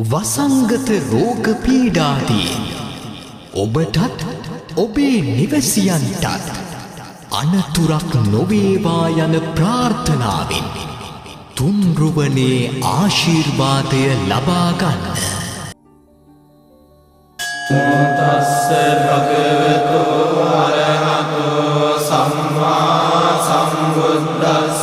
වසංගත රෝග පීඩාදී ඔබටත් ඔබේ නිවසියන්ටත් අනතුරක් නොවේවා යන ප්‍රාර්ථනාවෙන් තුන්රුවනේ ආශිර්වාදය ලබා ගන්න. තස්ස භගවතෝ අරහතෝ සම්මා සම්බුද්දස්ස.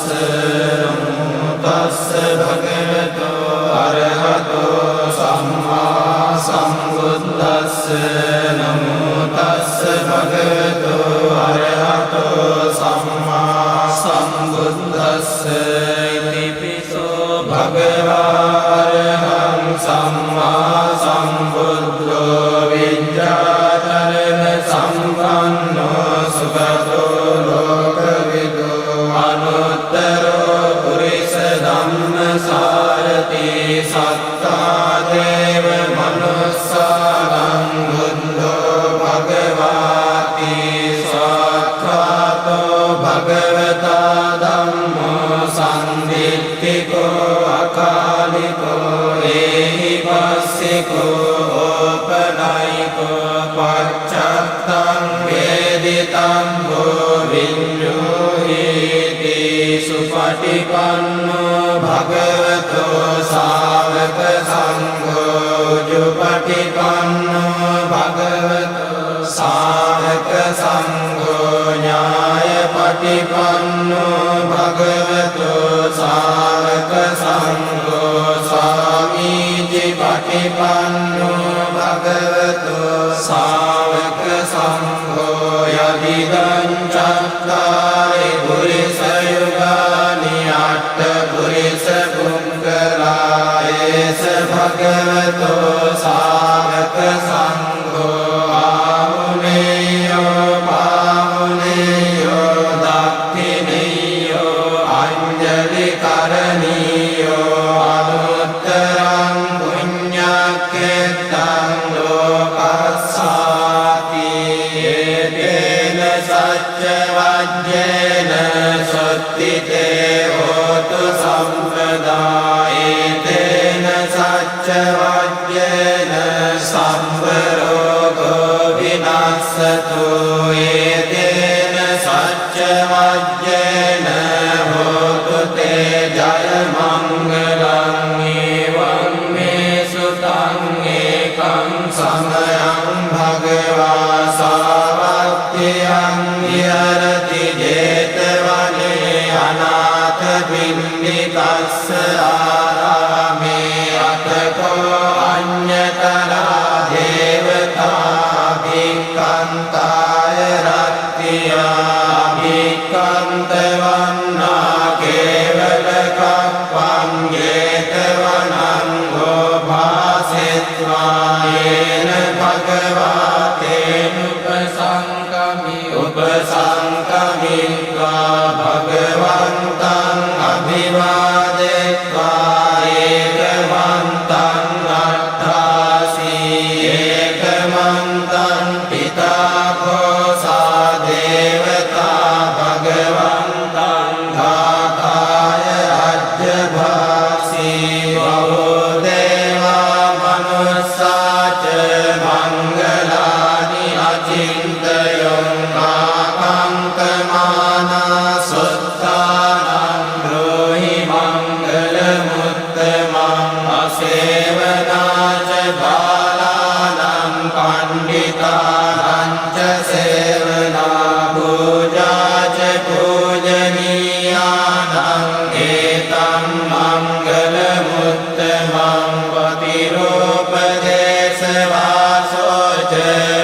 තස්ස භගවතෝ අරහතෝ සම්මා සම්බුද්දස්ස. නමෝ තස්ස භගවතෝ අරහතෝ සම්මා සම්බුද්දස්ස. ඉතිපිසෝ භගවා අරහං සම්මා සම්බුද්ධෝ විද්‍යාතරණ සම්පන්නෝ සුගතෝ ලෝකවිදෝ අනුත්තරෝ පුරිස ධම්මසාරති සත්තා දේව මනුස්සානං බුද්ධෝ භගවාති සක්ඛාතෝ භගවතා ධම්මෝ සම්දිත්තිකෝ අකාලිකෝ ඒහි පස්සිකෝ ඕපනයිකෝ පච්චත්තං වේදිතං භෝ විඤ්ඤුහිති සුපටිපන්නෝ භගවතෝ සාවක සංඝෝ උජුපටිපන්නෝ භගවතෝ සාවක සංඝෝ ඥායපටිපන්නෝ භගවතෝ සාවක සංඝෝ සාමීචි පටිපන්නෝ භගවතෝ සාවක සංඝෝ යදිදං චත්තාරි පුරිස යුගානි අට්ඨ පුරිස පුංකරායේස භගවතෝ සාවක සංඝෝ ආමුනේයෝ පාමුනේයෝ දක්ඛිනේයෝ අංජලි කරණීයෝ අනුත්තරං පුඤ්ඤක්ඛෙත්තං ලෝකස්සාති. ඒතේන සච්ච වජ්ජේන සොත්තිතේ හෝතු සම්පදායේතේන සච්ච වජ්ජේන සම්බරෝගෝ විනාස්සතු. ඒතේන සච්ච වජ්ජේන හෝතු තේ ජය මංගලං. ඒවං මේ සුතං ඒකං සමයං භගවා සාවත්තියං විහරති ජේතවනේ අනාථ පිණ්ඩිකස්ස ආරාමේ අතකෝ අඤ්ඤතරා දේවතා භික්ඛන්තාය රත්තියා භික්ඛන්ත වන්නා කේවල කප්පං ජේතවනං ගෝභාසෙත්වා යේන භගවාතේන උපසංකමිත්වා භගවන්තං අභිවාදෙත්වා ඒකමන්තං අට්ඨාසී. ඒකමන්තං පිතාකෝ සා දේවතා භගවන්තං ඝාතාය අජ්ජභාසී. බහෝ දේවා මනුස්සාච මංගලානි අචින්තයං ආකංකමානා සුත්තානං බ්‍රෝහි මංගලමුත්තමං අසේවනාච බාලානං පණ්ඩිතානං ච සේවනා පූජාච පූජනීයානං ඒතං මංගලමුත්තමං පතිරෝපදේශ වාසෝච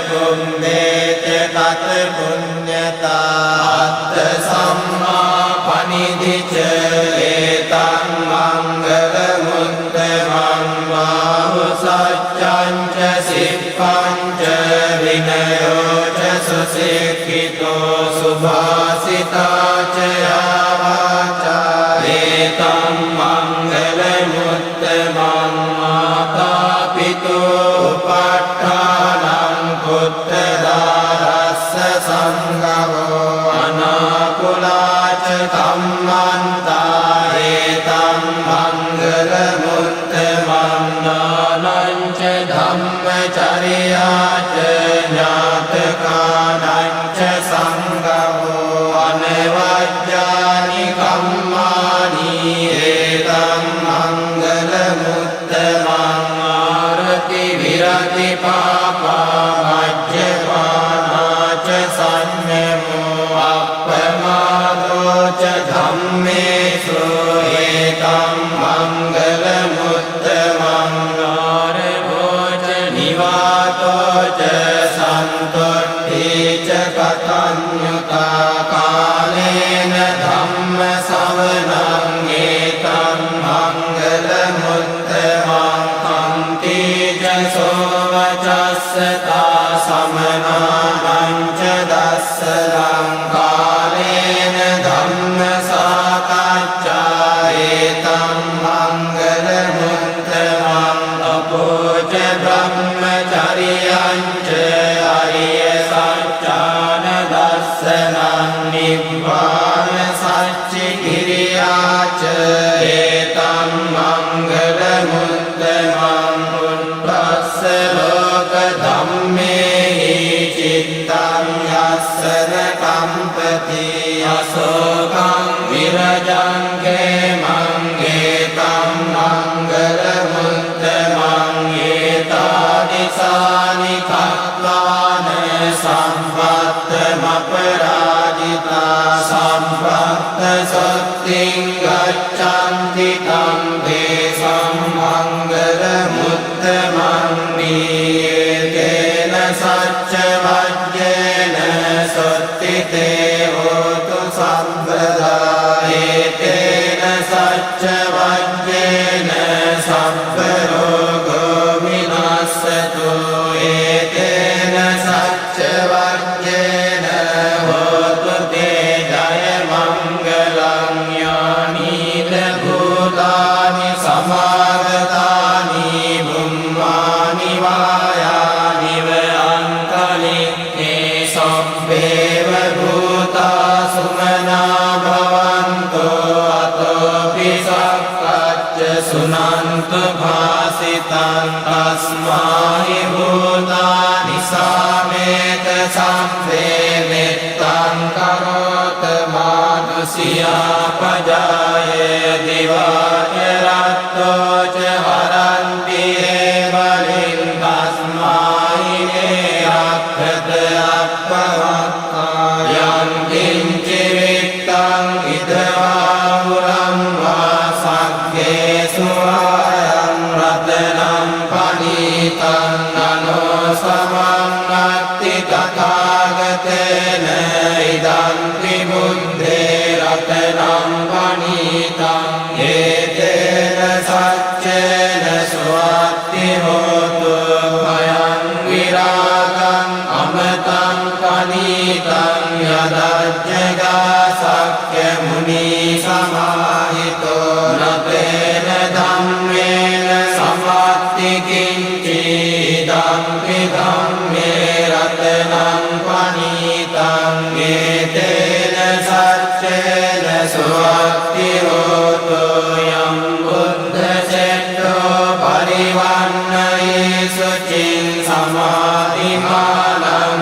පුම්මේච තත පුඤ්ඤතා අත්ථ සම්මා පනිදිච ඒතං මංගලමුත්තමං බාහු සච්ඡං ච සිප්පං ච විනයෝ ච සුසික්ඛිතෝ සුභාසිතා ච යාවාචා ඒතං මංගලමුත්තමං මාතා පිතෝ උපට්ඨානං පුත්‍රදාරස්ස සංඝෝ අනාකුලාච ධම්මන්තා ඒතං මංගලමුත්තමං නාන च धम्मचर्या च ज्ञातकानां च सङ्गमो अनवद्यानि कर्माणि एतं मङ्गलमुत्तमम् आरति विरति पापा मज्जपाना च संयमो अपमादो च धम्मेषु एतं मङ्गलमुत्तमम् आरभो च निवातो च सन्तुष्टि च कथन्युता कालेन धम्मश्रवणं एतं मङ्गलमुत्तमम् अन्ते च सोवचस्सता समनानं च दस्सलं कालेन धम्मसाकच्चा एतं मङ्गलमुत्तमम् तपो च ब्रह्मचर्यं च अरियसच्चानदर्शनं निब्बाणसच्चिकिरिया च एतं मङ्गलमुत्तमम् पुण्यस्य लोकधम्मे हि चित्तं यस्य न कम्पति अशोकं विरजं क्षेमं एतं मङ्गलमुत्तमम् एतादृशानि तत्त्वानि सम्पत्तमपराजिता सम्पत्तशक्तिं गच्छन्ति तं देशं मङ्गलमुत्तमम् नियतेन सच्चवज्रेण सत्तिते होतु सर्वदा एतेन सच्चवज्रेण सर्वरोगो विनाशतु एतेन सच्चवज्रेण होतु ते जयमङ्गलं यानि भूतानि समागतानि ब्रह्माणि वायानि वयन्तलिङ्गे सभ्येव भूता सुमना भवन्तो अतोऽपि सत्कच्च शृण्वन्तु भासितं तस्माहि भूतानि सामेत सभ्ये वित्तं करोत मानुष्यापजाय दिवाचरत्तो च हरन्ति बलिं तस्माहि अकृत अपमत्तायं किञ्चित्तं विधवाहुरं वा सख्येषु वायं रत्नं पणितं ननो समन्नत्ति तथागतेन इदं त्रिबुद्धे रत्नं पणितं एतेन सच्चेन स्वात्ति होतु भयं विरागम् अमृतं पणितं यदज्जगा शक्यमुनिसमाहितो न तेन धम्मेन समाप्ति किञ्चिदं धम्मे रत्नं पणितं एतेन सच्चेन स्वात्ति होतु यं बुद्धश्रेष्ठो परिवन्नयेषु चिन् समाधिमानं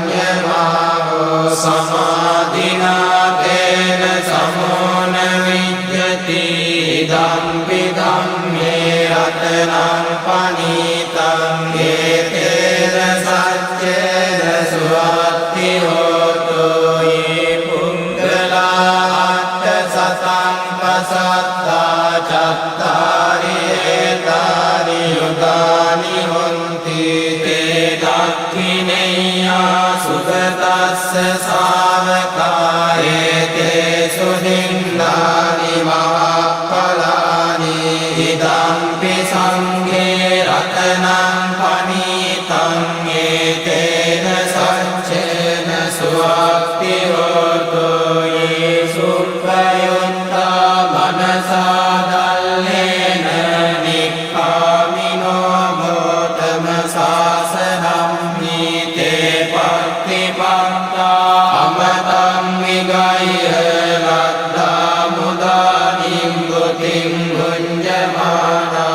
तरिकन्यमावो समाधिना तेन समो न विद्यते इदं विधम्मे रत्नं पणितं एतेन सच्चेन स्वात्ति होतु ये पुङ्गलाट्टशतं प्रसत्ता चत्वारि एतानि युगानि हन्ति ते दक्षिणेया सुगतस्य शावका एतेषु हिन्दानि महाफलानि इदम्पि सङ्घे रत्नं पणितं एतेन सच्चेन स्वात्ति होतु ये सुप्रयुक्ता मनसा दल्येन निक्कामिनो गौतमशासनं नीते भक्तिभक्ता अमृतं विगह्य लब्धा मुदानीं बुद्धिं भुञ्जमाना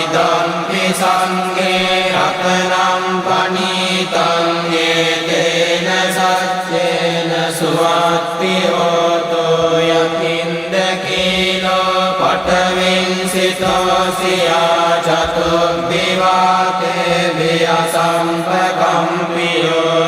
इदं ඉදම්පි සංඝේ රතනම් පනීතං ඒතේන සච්චේන සුවත්ති හෝතෝ යකින්ද කීලෝ පඨවින්සිතෝ සියා චතුබ්බිවාතේ වියසම්පකම්පියෝ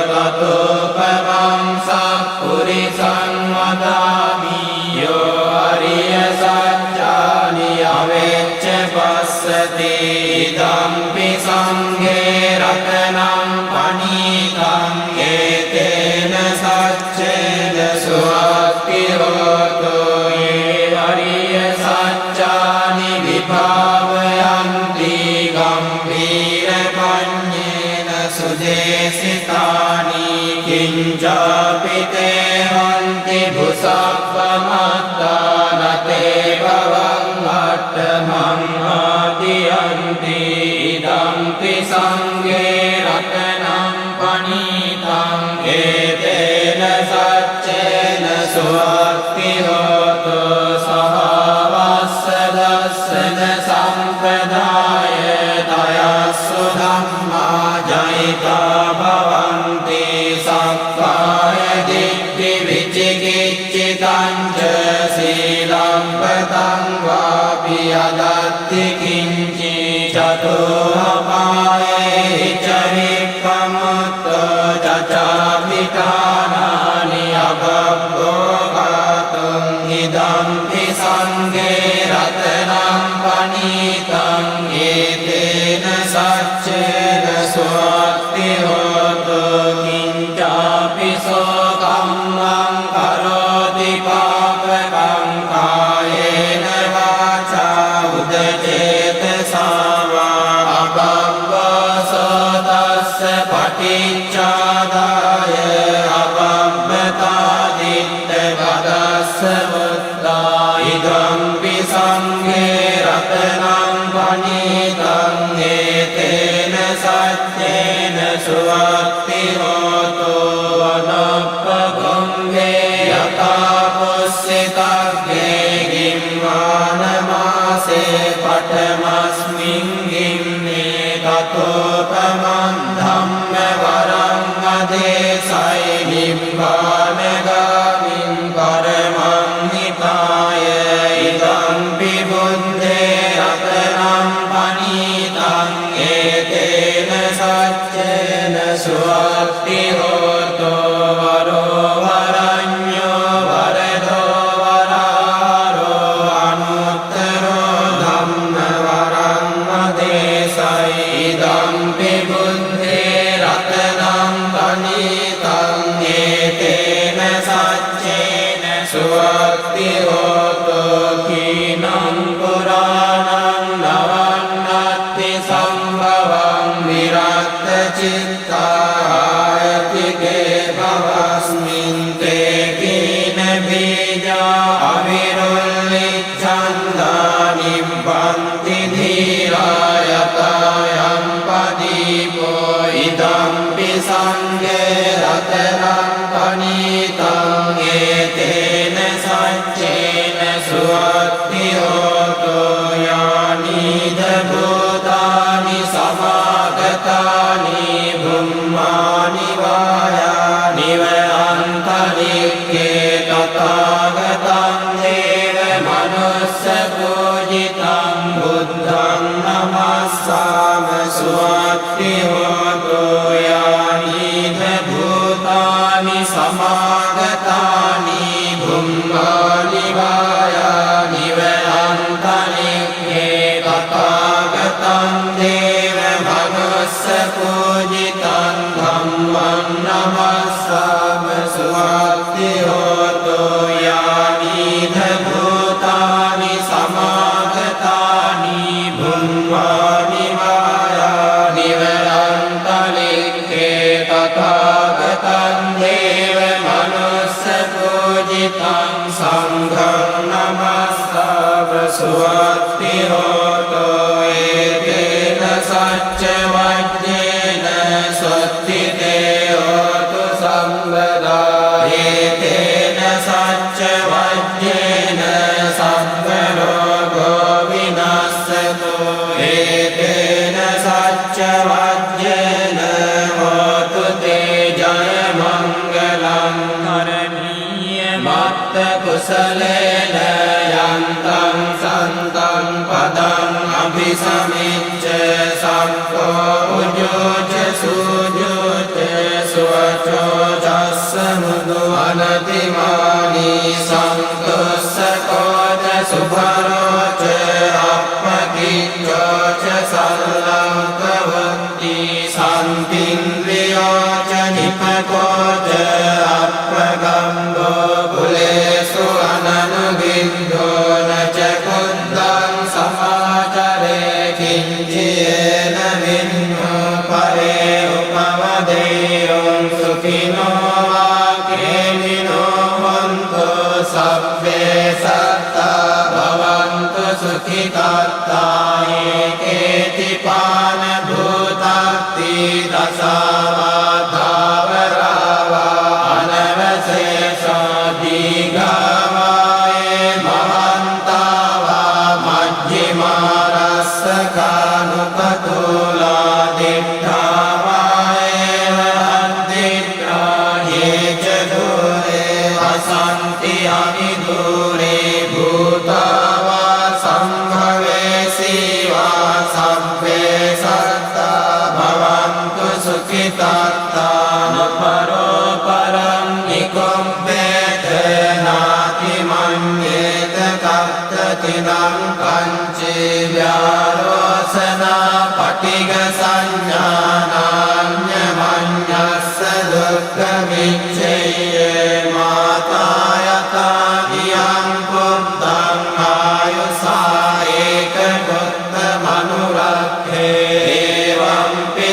තතෝපමං සප්පුරිසං වදාමි යෝ අරිය සත්‍යානි අවෙච්ච පස්සති ඉදම්පි සංඝේ රතනම් පනීතං ඒතේන සච්චේන සුවත්ති හෝතෝ යේ අරිය සත්‍යානි විභාවයන්ති ගම්භීර පඤ්ඤේන සුදේසිතානි කිංචාපිතේ හන්ති භුසප්පමත්තානතේ භවං අට්ඨමං ආදියන්ති ඉදම්පි සංඝේ රතනම් පනීතං ඒතේන සච්චේන සුවත්ති හෝතෝ සහවස්ස දස්සන සම්පදාය තයස්සු ධම්මා ජයිතා භවන්ති සක්කාය දිට්ඨි විචිකිච්ඡිතං ච සීලම්පතං වාපි අදත්ති කිංචි චතෝපායේ ච විප්පමුත්තෝ චචාපිඨානානි අබබ්බෝ ගාතුං ඉදම්පි සංඝේ රතනම් පනීතං ඒතේන සච්චේන සුවත්ති හෝතෝ කිංචාපි සෝ කම්මං කරෝති පාපකං කායේන වාචා උදචේතසා වා අබබ්බසෝ තස්ස පටිච්චාදාය අබබ්බතා දිට්ඨ වදස්ස මුත්තා ඉදම්පි සංඝේ රතනම් පනීතං ඒතේන සච්චේන සුවත්ති හෝතෝ අනප්පගම්භේ යතා පුස්සිතග්ගේ ගිම්මානමාසේ පඨමස්මින් ගිම්නේ තතෝපමං ධම්ම වරං අදේසයි නිබ්බානගාමින් පරමං හිතාය ඉදම්පි බුද්ධේ රතනම් පනීතං ඒතේන සච්චේන සුවත්ති හෝතෝ වරෝ වරඤ්ඤෝ වරදෝ වරාරෝ අනුත්තරෝ ධම්ම වරං අදේසයි ඉදම්පි බුද්ධේ රතනම් පනීතං ඒතේන සච්චේන සුවත්ති හෝතෝ කීනං පුරාණං නවන්නත්ති සම්භවං විරත්ත චිත්තායතිකේ භවස්මින් තේ කීන බීජා අවිරුල්ලිච්ඡන්දා නිබ්බන්ති ධීරායතයං පදීපෝ ඉදම්පි සංඝේ රතනම් පනීතං ඒතේන සච්චේන සුවත්ති හෝතෝ යානිද භූතානි සමාගතානි බුම්මානි වායානි වන්තරික්කේ තථාගතං දේව මනුස්ස පූජිතං බුද්ධං නමස්සාම සුවත්ති හෝතෝ යානිද භූතානි සමාගතානි බුම්මානි වායානි වන්තරික්කේ තථාගතං දේව මනුස්ස පූජිතං ධම්මං නමස්සාම සුවත්ති හෝතෝ යානිද භූතානි සමාගතානි බුම්මානි වායානි වන්තරික්කේ තථාගතං දේව මනුස්ස පූජිතං සංඝං නමස්සාම සුවත්ති හෝතෝ ඒතේන සච්ච වජ්ජේන සොත්තිතේ හෝතු කුසලේන යන්තං සන්තං පදං අභිසමිච්ඡ සම්පෝ උජෝච සුජෝච සුවචෝ චස්ස මුදු අනතිමානී සන්තස්සකෝච සුභරෝච අප්පකිච්ඡෝච සල්ලංකවන්ති සම්පින්ද්‍රියෝච නිපකෝච අප්පගම්බෝ කුලේසු අනනුගින්දෝ නච කුද්දං සමාචරේ කිංචේන වින්නෝ පරේ උපවදේයං සුඛිනෝ වාකේමිනෝ වන්තෝ සබ්බේ සත්තා භවන්තු සුඛිතාත්තා ඒකේති පාන භූතත්ති දසාවාධාවරාවා අනවශේෂෝ දීඝාවායේ මහන්තාවා මජ්ජිමා රස්සකානුපතෝලා දිට්ඨාවායේ අද්දිට්ඨා යේච දුරේ අසන්ති අනිදුරේ භූතාවා සම්භවේසීවා සබ්බේ සත්තා භවන්තු සුඛිතාත්තාන පරෝ පරං නිකොම්බේත නාති මඤ්ඤේත කත්තතිනං කංචේ ව්‍යාරෝසනා පටිග සංඥානාඤ්ඤ මඤ්ඤස්ස දුක්ඛ මිච්ඡේය මාතා යතා වියං පුත්තං ආයුසා ඒක පුත්ත මනුරක්ඛේ එවංපි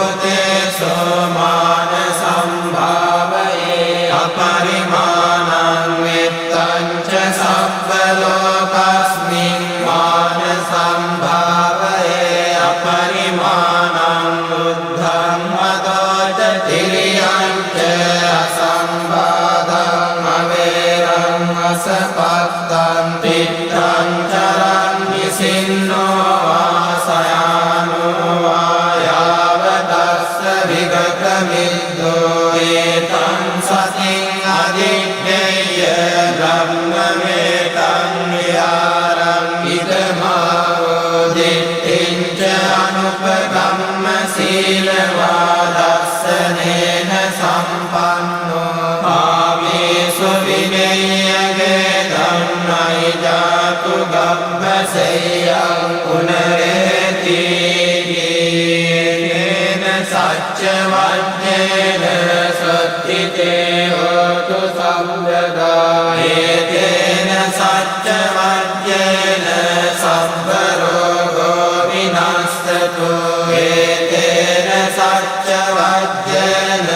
සම්බුතේසෝ මාන සම්භාවයේ අපරිමාණං වෙත්තං ච සබ්බ ලෝකස්මින් මාන සම්භාවයේ අපරිමාණං බුද්ධං මදෝච තිරියං ච අසම්බාධං අවේරං අසපත්තං තිත්තං චරං නිසින්නෝ වාසයානෝ වායාවතස්ස විගත මිද්දෝ ඒතං සතින් අදිත්තේය බ්‍රහ්මමේතං විහාරං ඉදමාවෝ දිට්ඨිං ච අනුපගම්ම සීලවාදස්සනේන සම්පන්නෝ ආමේසු විනය්‍යගේ ධම්මයි ජාතු ගබ්බසෙයං පුනරේති යේන සච්ච වඤ්ඤේන සත්තිතේ හෝතු සම්බදා ඒතේන සච්ච වඤ්ඤේන සම්බ රෝගෝ විනස්සතු ඒතේන සච්ච වඤ්ඤේන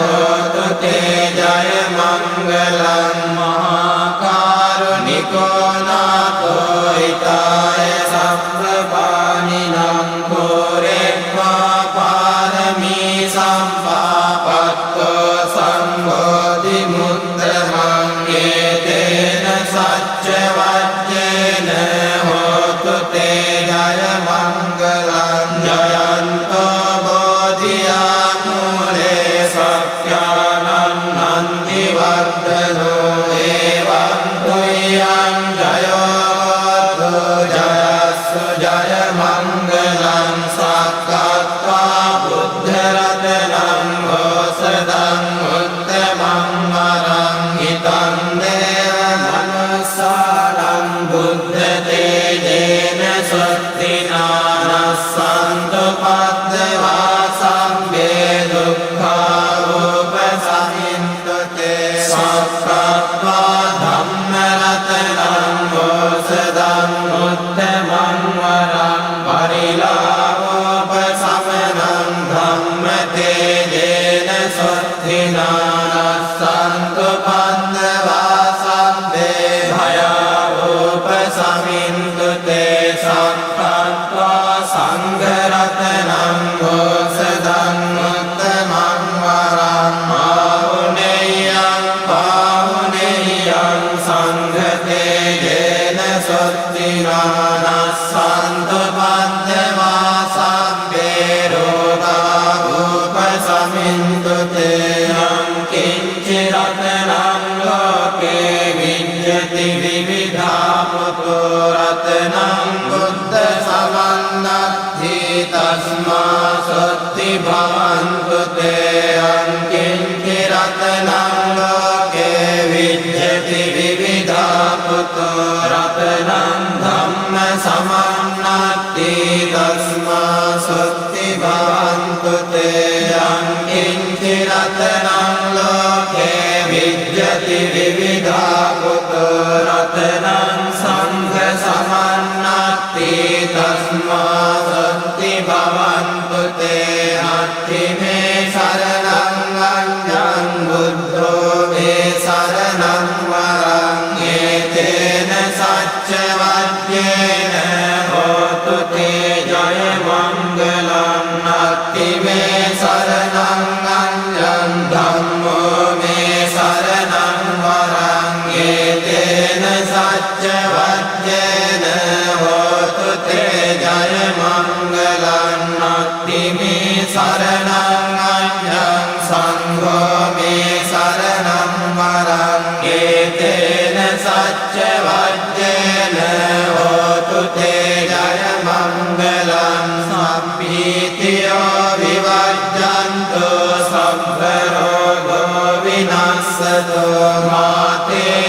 හෝතු තේ ජය මංගලං මහා කාරුණිකෝ නාථෝ හිතාය සම්ප්‍රපාණිනං කෝරෙක්ඛා පාරමී සම්පාපත්තෝ සම්බෝධි මුත්තමං ඒතේන සච්ච වජ්ජේන හෝතු තේ ජය මංගලං ජයන්තෝ බෝධියා මූලේ සත්‍යානං නන්දි වර්ධනෝ ඒවං තුයං ජයෝ ජයස්සු ජය මංගලං සක්කත්වා බුද්ධ රතනං හෝසදං උත්තමං වරං හිතං දේව මනුස්සානං බුද්ධ තේජේන සත්තිනානස්සන්තු පද්දවා සම්බේ දුක්ඛා උපසමින්තු තේ සක්කත්වා ධම්ම රතනං හෝසදං උත්තමං වරං පරිලාභෝපසමනං ධම්ම තේජේන සත්තිනානස්සන්තු පද්දවා සම්බේ භයාවෝපසමින්තු තේ සක්කත්වා සංඝ රතනං හෝසදං උත්තමං වරං ආහුනේයං පාහුනේයං සංඝ තේජේන සත්තිනානස්සන්තු පද්දවා සම්බේ රෝගා උපසමින්තු තේ යං කිංචි රතනං ලෝකේ තස්මා සොත්ති භවන්තු තේ අංකින්චි රතනං ලෝකේ විජ්ජති විවිධා පුතෝ රතනං ධම්ම සමන්නත්ති තස්මා සොත්ති භවන්තු තේ අංකින්චි රතනං ලෝකේ විජ්ජති විවිධා පුතෝ රතනං සංඝ සමන්නත්ති තස්මා සොත්ති භවන්තු තේ අට්ඨි මේ සරණං අඤ්ඤං බුද්ධෝ මේ සරණං වරං ඒතේන සච්ච වජ්ජේන හෝතු තේ ජය මංගලං අට්ඨි මේ සරණං අඤ්ඤං ධම්මෝ මේ සරණං වරං ඒතේන සච්ච වජ්ජේන හෝතු තේ ජය මංගලං අට්ඨි මේ සරණං අඤ්ඤං සංඝෝ මේ සරණං වරං ඒතේන සච්ච වජ්ජේන හෝතු තේ ජය මංගලං සම්පීතියෝ විවජ්ජන්තු සම්භ රෝගෝ විනස්සතෝ මාතේ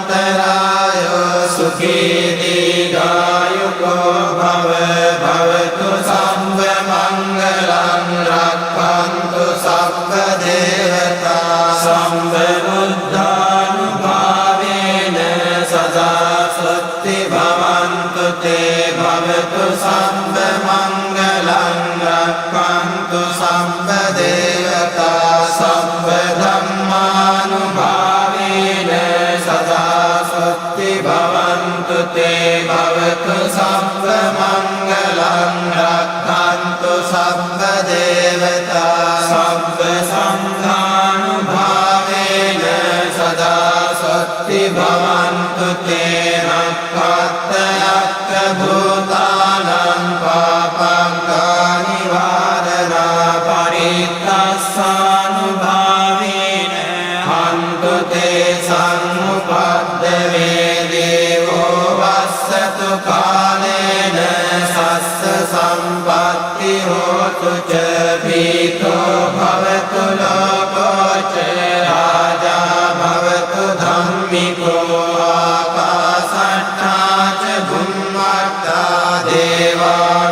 භවත්වන්තරායෝ සුඛී දීඝායුකෝ භව භවතු සම්භ මංගලං රක්ඛන්තු සම්භ දේවතා සම්භ බුද්ධානුභාවේන සදා සොත්ති භවන්තු තේ භවතු සම්භ මංගලං රක්ඛන්තු සම්භ දේවතා සම්භ ධම්මානුභාවේන සදා සොත්ති භවන්තු තේ භවතු සම්භ මංගලං රක්ඛන්තු සම්භ දේවතා සම්භ සංඝානුභාවේන සදා සොත්ති භවන්තු තේ නක්ඛත්තයක්ඛ භූතානං පාපං නිවාරණා පරිත්තස්සානුභාවේන හන්තු තේ සම්මුපද්දවේ දේවෝ වස්සතු කාලේන සස්ස සම්පත්ති හෝතු ච පීතෝ භවතු ලෝකෝ ච රාජා භවතු ධම්මිකෝ ආකාසට්ඨා ච භුම්මට්ඨා දේවා